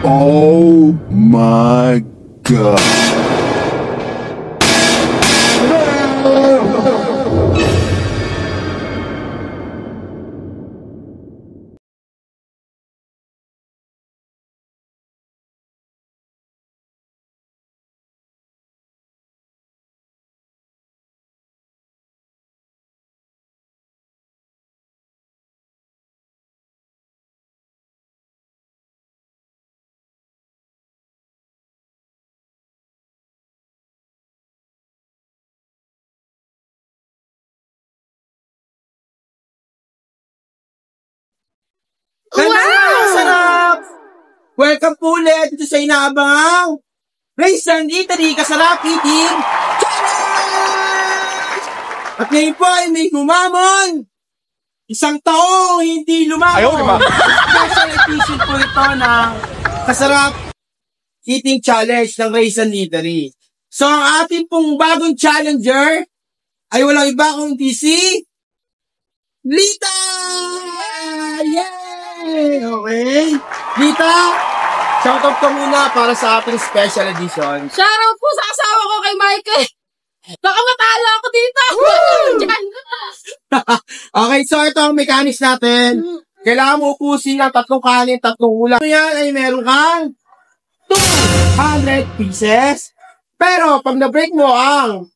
Oh my God. Wow! Sarap! Welcome po ulit dito sa inaabangang Raisin Eatery Kasarap Eating Challenge! At ngayon po ay may humamon! Isang taong hindi lumamon! Special edition po ito ng Kasarap Eating Challenge ng Raisin Eatery. So ang ating pong bagong challenger ay walang iba kundi si Lita! Yay! Okay. Lita, shoutout ka muna para sa ating special edition. Shoutout po sa asawa ko kay Michael. Baka matalo ako dito. Okay, so ito ang mechanics natin. Kailangan mo upusin ng 3 kanin, 3 ulam. So yan ay meron kang 200 pieces. Pero pag na-break mo ang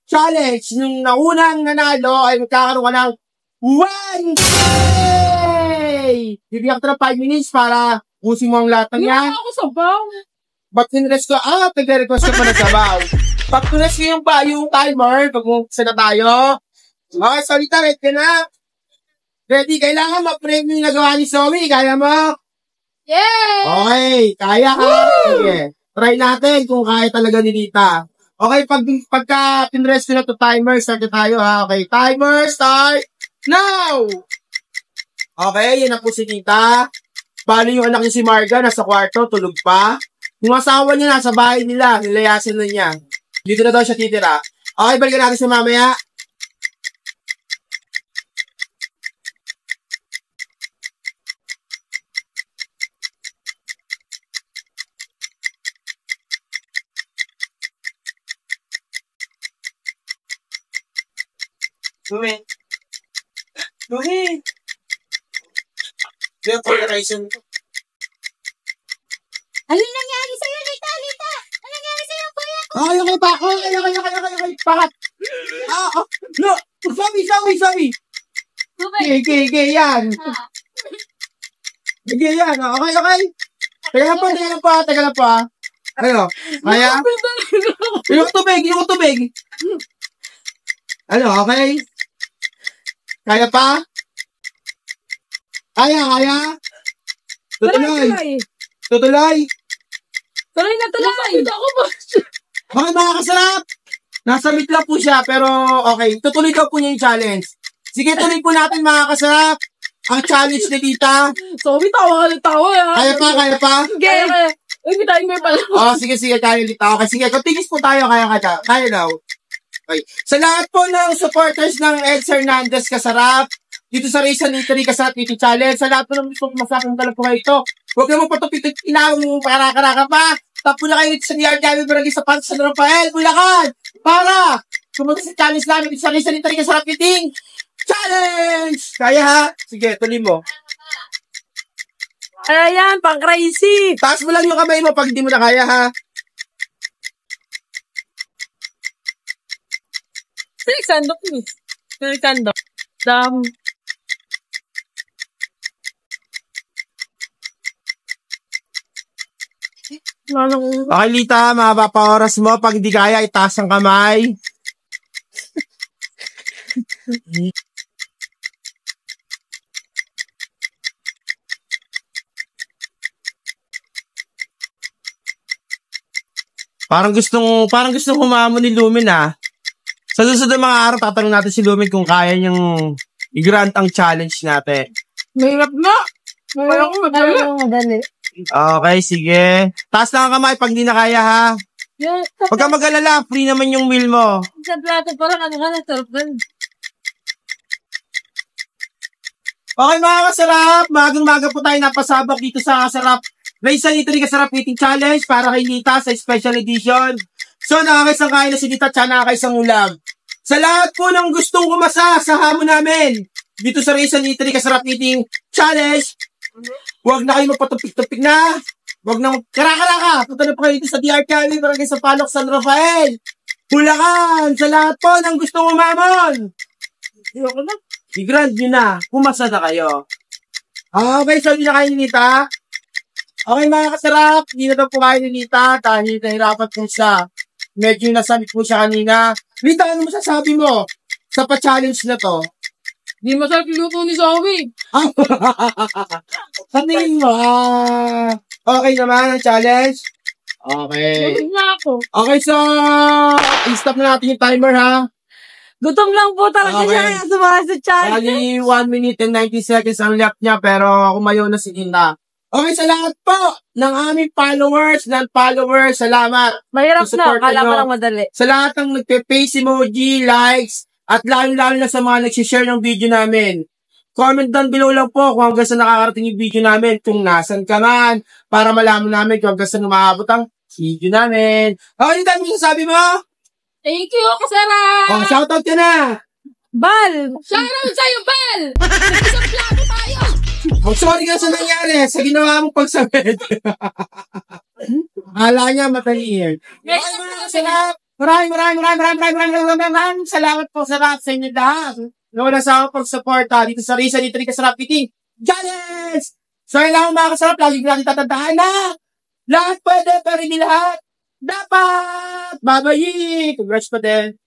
challenge, yung naunang nanalo ay magkakaroon ka ng 1K! Bibigyan ka ng 5 minutes para usin mo ang lahat ng yan. Hindi ako sabaw. Ba't tinrest ko? Nagre-request ka pa na sabaw. Pag tinrest ko yung timer, pag sa na tayo. Okay, sorry, ready ka na. Ready? Kailangan ma-frame yung nagawa ni Zoe. Kaya mo? Yeah! Okay, kaya ka. Sige. Try natin kung kaya talaga ni Lita. Okay, pagka tinrest ko na to timer, start na tayo ha. Okay, timer, start now! Okay, yan na po si Tita. Bali yung anak niya si Marga, nasa kwarto, tulog pa. Yung asawa niya nasa bahay nila, nilayasin na niya. Dito na daw siya titira. Okay, balikan natin sa mamaya. Luhi! Kaya polarization ko. Ano nangyari sa'yo, Lita? Ano nangyari sa'yo, kuya? Okay pa. Okay. Pakat. No. Sorry. Okay, yan. Okay, yan. Okay. Teka lang po. Ano? Kaya? Yung tubig. Ano, okay? Kaya pa? Kaya? Tutuloy. Tuloy na. Ako ba? Bakit mga kasarap? Nasa meet lang po siya, pero okay. Tutuloy daw po niya yung challenge. Sige, tuloy po natin mga kasarap. Ang challenge ni Tita. Sorry, tawa ya. Kaya pa? Sige. Uy, may timer pala. Sige, kaya Tita. Okay, sige. Continuous po tayo, kaya daw. Okay. Sa lahat po ng supporters ng Eds Hernandez Kasarap, dito sa Raisin Eatery Kasarap Eating Challenge, sa lahat po ng gusto masakang talap po kayo ito, huwag naman patupit inawang mo para pa. Tapo na kayo dito sa Niyar Gami Barangay sa Pantas San Rafael, Bulacan, para sumunod sa challenge namin dito sa Raisin Eatery Kasarap Eating Challenge! Kaya ha? Sige, tuloy mo. Ayan, pang crazy. Taas mo lang yung kamay mo pag hindi mo na kaya ha. Sandok. Okay, Lita, mahaba pa oras mo. Pag hindi kaya, itaas ang kamay. Parang gustong humamon ni Lumin Sa susunod ng mga araw, tatanong natin si Lumin kung kaya niyang i-grant ang challenge natin. Mahirap na. Madali. Okay, sige. Taas lang ang kamay pag hindi na kaya ha. Huwag ka mag-alala, free naman yung meal mo. Sa plato parang sarap gan. Okay mga kasarap, magang-maga po tayo napasabak dito sa Kasarap Raisan Italy Kasarap Eating Challenge para kay Nita sa special edition. So, nakakaisang kain na si Nita at nakakaisang ulam. Sa lahat po ng gustong kumasa sa hamon namin, dito sa Raisan Italy Kasarap Eating Challenge, huwag na kayo magpatupik-tupik na. Huwag na kara-kara. Punta na po kayo dito sa DR Cali, barangay sa Palok, San Rafael. Bulacan, sa lahat po ng gustong umamon. I-grand nyo na. Kumasa na kayo. Okay, so hindi na kayo ni Nita. Okay mga kasarap, hindi na daw po kayo ni Nita dahil nahirapan po siya. Medyo nasamit po siya kanina. Nita, ano masasabi mo sa pa-challenge na to? Di masarap yung luto ni Zoe. Sa tingin mo, okay naman ang challenge? Okay. Gutom na ako. Okay, so, i-stop na natin yung timer ha. Gutom lang po talaga Okay. siya sumama sa challenge. Bali, 1 minute and 90 seconds ang lap niya, pero kumayo na si Nita. Okay, sa lahat po ng aming followers, non-followers, salamat. Mahirap na. Susuportan Kala ko nyo. lang madali. Sa lahat ng nagpe-face emoji, likes, at lalo-lalo na sa mga nag-share ng video namin. Comment down below lang po kung hanggang saan nakakarating yung video namin, kung nasan ka man, para malaman namin kung hanggang saan umaabot ang video namin. Okay, yung dami sasabi mo? Thank you, kasarap! Oh, shoutout ka na! Bal! Shoutout sa'yo, Bal! Isang plato tayo! Oh, sorry ka sa nangyari, sa ginawa mong pagsabi. Akala niya mataliin. Okay, mga salamat. Maraming salamat po sa lahat sa inyo lahat. Nawala sa akong pag-suporta dito sa Raisan Italy Kasarap Eating Challenge! So, yun lang mga kasarap, lagi natin tatandaan na lahat pwede, pero hindi lahat dapat! Babayi! Congrats pa din.